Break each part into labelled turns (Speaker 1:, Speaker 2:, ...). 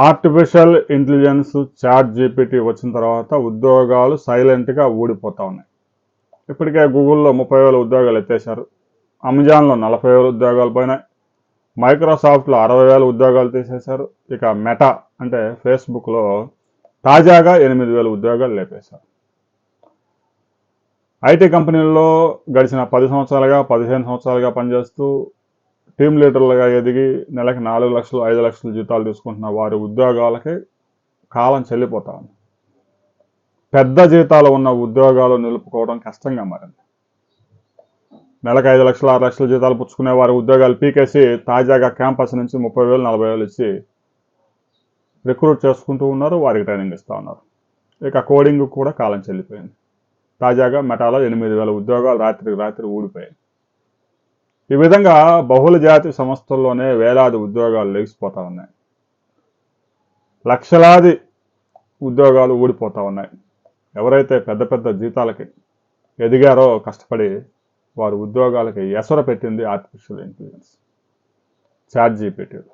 Speaker 1: Artificial intelligence chat GPT వచ్చిన తర్వాత ఉద్యోగాలు సైలెంట్గా ఊడిపోతూ ఉన్నాయి. ఇప్పటికే గూగుల్లో 30,000 ఉద్యోగాలు ఎత్తేశారు. అమెజాన్లో 40,000 ఉద్యోగాలు పోయినాయి. మైక్రోసాఫ్ట్లో 60,000 ఉద్యోగాలు తీసేశారు. ఇక మెటా అంటే ఫేస్బుక్లో తాజాగా 8,000 ఉద్యోగాలు లేపేశారు. ఐటీ కంపెనీల్లో గడిచిన 10 సంవత్సరాలుగా 15 సంవత్సరాలుగా పనిచేస్తూ టీమ్ లీడర్లుగా ఎదిగి నెలకి 4 లక్షలు 5 లక్షలు జీతాలు తీసుకుంటున్న వారి ఉద్యోగాలకి కాలం చెల్లిపోతా ఉంది. పెద్ద జీతాలు ఉన్న ఉద్యోగాలు నిలుపుకోవడం కష్టంగా మారింది. నెలకు 5 లక్షలు 6 లక్షల జీతాలు పుచ్చుకునే వారి ఉద్యోగాలు పీకేసి తాజాగా క్యాంపస్ నుంచి 30,000 40,000 ఇచ్చి రిక్రూట్ చేసుకుంటూ ఉన్నారు. వారికి ట్రైనింగ్ ఇస్తూ ఉన్నారు. ఇక కోడింగ్ కూడా కాలం చెల్లిపోయింది. తాజాగా మెటాలో 8,000 ఉద్యోగాలు రాత్రికి రాత్రి ఊడిపోయాయి. ఈ విధంగా బహుళ జాతి సంస్థల్లోనే వేలాది ఉద్యోగాలు లేచిపోతూ ఉన్నాయి. లక్షలాది ఉద్యోగాలు ఊడిపోతూ ఉన్నాయి. ఎవరైతే పెద్ద పెద్ద జీతాలకి ఎదిగారో కష్టపడి వారి ఉద్యోగాలకి ఎసర పెట్టింది ఆర్టిఫిషియల్ ఇంటెలిజెన్స్ చాట్ జీపీటీలో.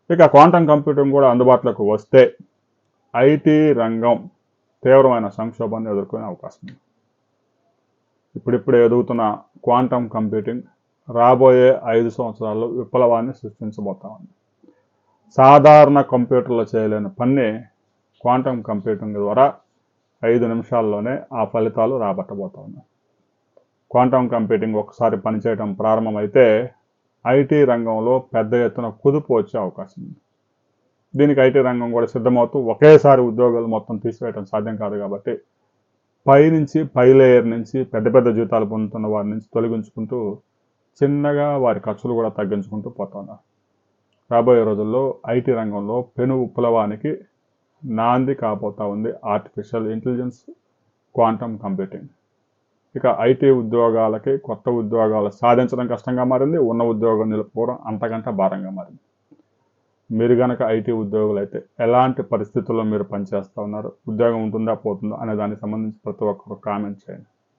Speaker 1: ఇక క్వాంటమ్ కంప్యూటింగ్ కూడా అందుబాటులోకి వస్తే ఐటీ రంగం తీవ్రమైన సంక్షోభాన్ని ఎదుర్కొనే అవకాశం ఉంది. ఇప్పుడిప్పుడే ఎదుగుతున్న క్వాంటమ్ కంప్యూటింగ్ రాబోయే 5 సంవత్సరాల్లో విప్లవాన్ని సృష్టించబోతా ఉంది. సాధారణ కంప్యూటర్లో చేయలేని పని క్వాంటమ్ కంప్యూటింగ్ ద్వారా 5 నిమిషాల్లోనే ఆ ఫలితాలు రాబట్టబోతా ఉన్నాయి. క్వాంటమ్ కంప్యూటింగ్ ఒకసారి పనిచేయడం ప్రారంభమైతే ఐటీ రంగంలో పెద్ద ఎత్తున కుదుపు వచ్చే అవకాశం ఉంది. దీనికి ఐటీ రంగం కూడా సిద్ధమవుతూ ఒకేసారి ఉద్యోగాలు మొత్తం తీసివేయడం సాధ్యం కాదు కాబట్టి పై లేయర్ నుంచి పెద్ద పెద్ద జీతాలు పొందుతున్న వారి నుంచి తొలగించుకుంటూ చిన్నగా వారి ఖర్చులు కూడా తగ్గించుకుంటూ పోతున్నారు. రాబోయే రోజుల్లో ఐటీ రంగంలో పెను విప్లవానికి నాంది కాబోతా ఉంది ఆర్టిఫిషియల్ ఇంటెలిజెన్స్ క్వాంటమ్ కంప్యూటింగ్. ఇక ఐటీ ఉద్యోగాలకి కొత్త ఉద్యోగాలు సాధించడం కష్టంగా మారింది. ఉన్న ఉద్యోగం నిలుపుకోవడం అంతకంటే భారంగా మారింది. మీరు కనుక ఐటీ ఉద్యోగులు అయితే ఎలాంటి పరిస్థితుల్లో మీరు పనిచేస్తూ ఉన్నారు, ఉద్యోగం ఉంటుందా పోతుందా అనే దానికి సంబంధించి ప్రతి ఒక్కరు కామెంట్ చేయండి.